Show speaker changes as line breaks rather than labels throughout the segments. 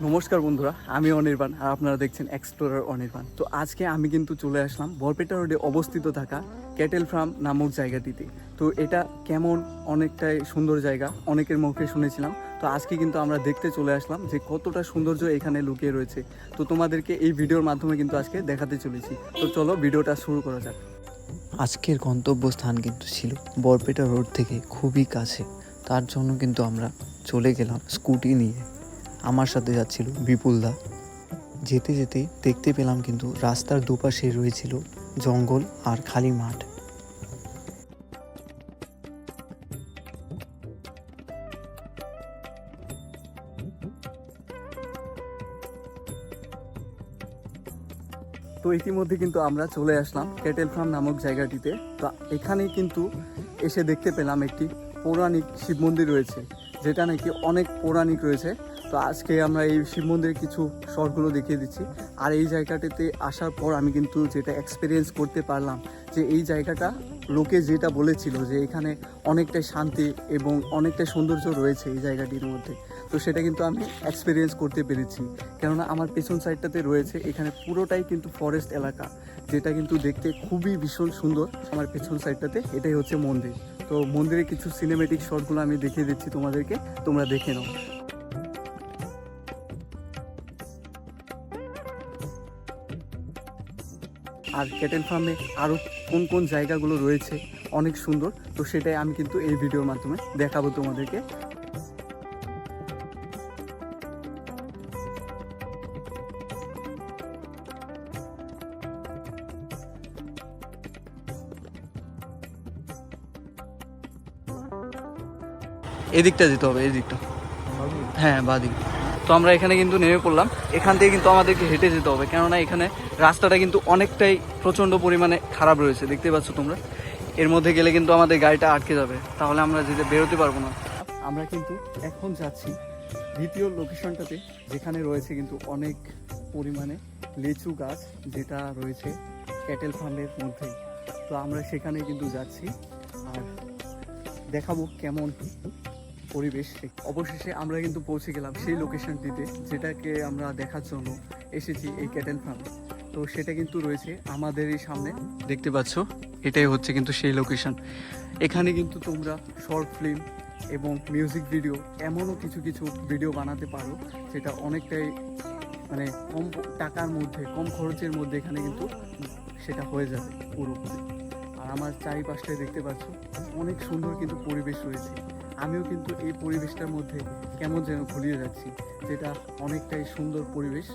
নমস্কার বন্ধুরা, আমি অনির্বাণ আর আপনারা দেখছেন এক্সপ্লোরার অনির্বাণ। তো আজকে আমি কিন্তু চলে আসলাম বরপেটা রোডে অবস্থিত থাকা ক্যাটেল ফার্ম নামক জায়গাটিতে। তো এটা কেমন, অনেকটাই সুন্দর জায়গা, অনেকের মুখে শুনেছিলাম। তো আজকে কিন্তু আমরা দেখতে চলে আসলাম যে কতটা সৌন্দর্য এখানে লুকিয়ে রয়েছে। তো তোমাদেরকে এই ভিডিওর মাধ্যমে কিন্তু আজকে দেখাতে চলেছি। তো চলো ভিডিওটা শুরু করা যাক।
আজকের গন্তব্যস্থান কিন্তু ছিল বরপেটা রোড থেকে খুবই কাছে। তার জন্য কিন্তু আমরা চলে গেলাম স্কুটি নিয়ে। আমার সাথে যাচ্ছিল বিপুলদা। যেতে যেতে দেখতে পেলাম কিন্তু রাস্তার দুপাশে রয়েছিল জঙ্গল আর খালি মাঠ।
তো ইতিমধ্যে কিন্তু আমরা চলে আসলাম ক্যাটেল ফার্ম নামক জায়গাটিতে। তো এখানে কিন্তু এসে দেখতে পেলাম একটি পৌরাণিক শিব মন্দির রয়েছে, যেটা নাকি অনেক পৌরাণিক রয়েছে। তো আজকে আমরা এই শিব মন্দিরের কিছু শর্টগুলো দেখিয়ে দিচ্ছি। আর এই জায়গাটিতে আসার পর আমি কিন্তু যেটা এক্সপিরিয়েন্স করতে পারলাম যে এই জায়গাটা লোকে যেটা বলেছিল যে এখানে অনেকটাই শান্তি এবং অনেকটাই সৌন্দর্য রয়েছে এই জায়গাটির মধ্যে। তো সেটা কিন্তু আমি এক্সপিরিয়েন্স করতে পেরেছি, কেননা আমার পেছন সাইডটাতে রয়েছে এখানে পুরোটাই কিন্তু ফরেস্ট এলাকা, যেটা কিন্তু দেখতে খুবই ভীষণ সুন্দর। আমার পেছন সাইডটাতে এটাই হচ্ছে মন্দির। তো মন্দিরের কিছু সিনেমেটিক শটগুলো আমি দেখিয়ে দিচ্ছি তোমাদেরকে, তোমরা দেখে নাও। আর ক্যাটেল ফার্মে আরও কোন কোন জায়গাগুলো রয়েছে অনেক সুন্দর, তো সেটাই আমি কিন্তু এই ভিডিওর মাধ্যমে দেখাবো তোমাদেরকে। এদিকটা যেতে হবে, এদিকটা, হ্যাঁ বাদিক। তো আমরা এখানে কিন্তু নেমে পড়লাম। এখান থেকে কিন্তু আমাদেরকে হেঁটে যেতে হবে, কেননা এখানে রাস্তাটা কিন্তু অনেকটাই প্রচণ্ড পরিমাণে খারাপ রয়েছে, দেখতে পাচ্ছ তোমরা। এর মধ্যে গেলে কিন্তু আমাদের গাড়িটা আটকে যাবে, তাহলে আমরা যেতে বেরোতে পারবো না। আমরা কিন্তু এখন যাচ্ছি দ্বিতীয় লোকেশনটাতে, যেখানে রয়েছে কিন্তু অনেক পরিমাণে লিচু গাছ, যেটা রয়েছে ক্যাটেল ফার্মের মধ্যেই। তো আমরা সেখানে কিন্তু যাচ্ছি আর দেখাবো কেমন পরিবেশ। অবশেষে আমরা কিন্তু পৌঁছে গেলাম সেই লোকেশনটিতে, যেটাকে আমরা দেখার জন্য এসেছি এই ক্যাটেল ফার্মে। তো সেটা কিন্তু রয়েছে আমাদেরই সামনে, দেখতে পাচ্ছ। এটাই হচ্ছে কিন্তু সেই লোকেশন। এখানে কিন্তু তোমরা শর্ট ফিল্ম এবং মিউজিক ভিডিও, এমনও কিছু কিছু ভিডিও বানাতে পারো, যেটা অনেকটাই মানে কম টাকার মধ্যে, কম খরচের মধ্যে এখানে কিন্তু সেটা হয়ে যাবে পুরোপুরি। আর আমার চারিপাশটায় দেখতে পাচ্ছ অনেক সুন্দর কিন্তু পরিবেশ রয়েছে। আমিও কিন্তু এই পরিবেশটার মধ্যে কেমন যেন ঘুরিয়ে যাচ্ছি, যেটা অনেকটাই সুন্দর পরিবেশ।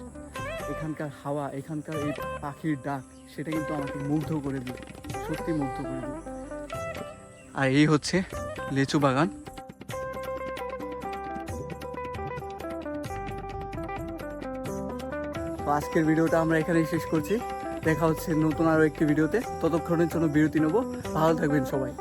এখানকার হাওয়া, এখানকার এই পাখির ডাক, সেটা কিন্তু আমাকে মুগ্ধ করে দিল, সত্যি মুগ্ধ করে দিল। আর এই হচ্ছে লিচু বাগান। তো আজকের ভিডিওটা আমরা এখানেই শেষ করছি। দেখা হচ্ছে নতুন আরও একটি ভিডিওতে। ততক্ষণের জন্য বিরতি নেব। ভালো থাকবেন সবাই।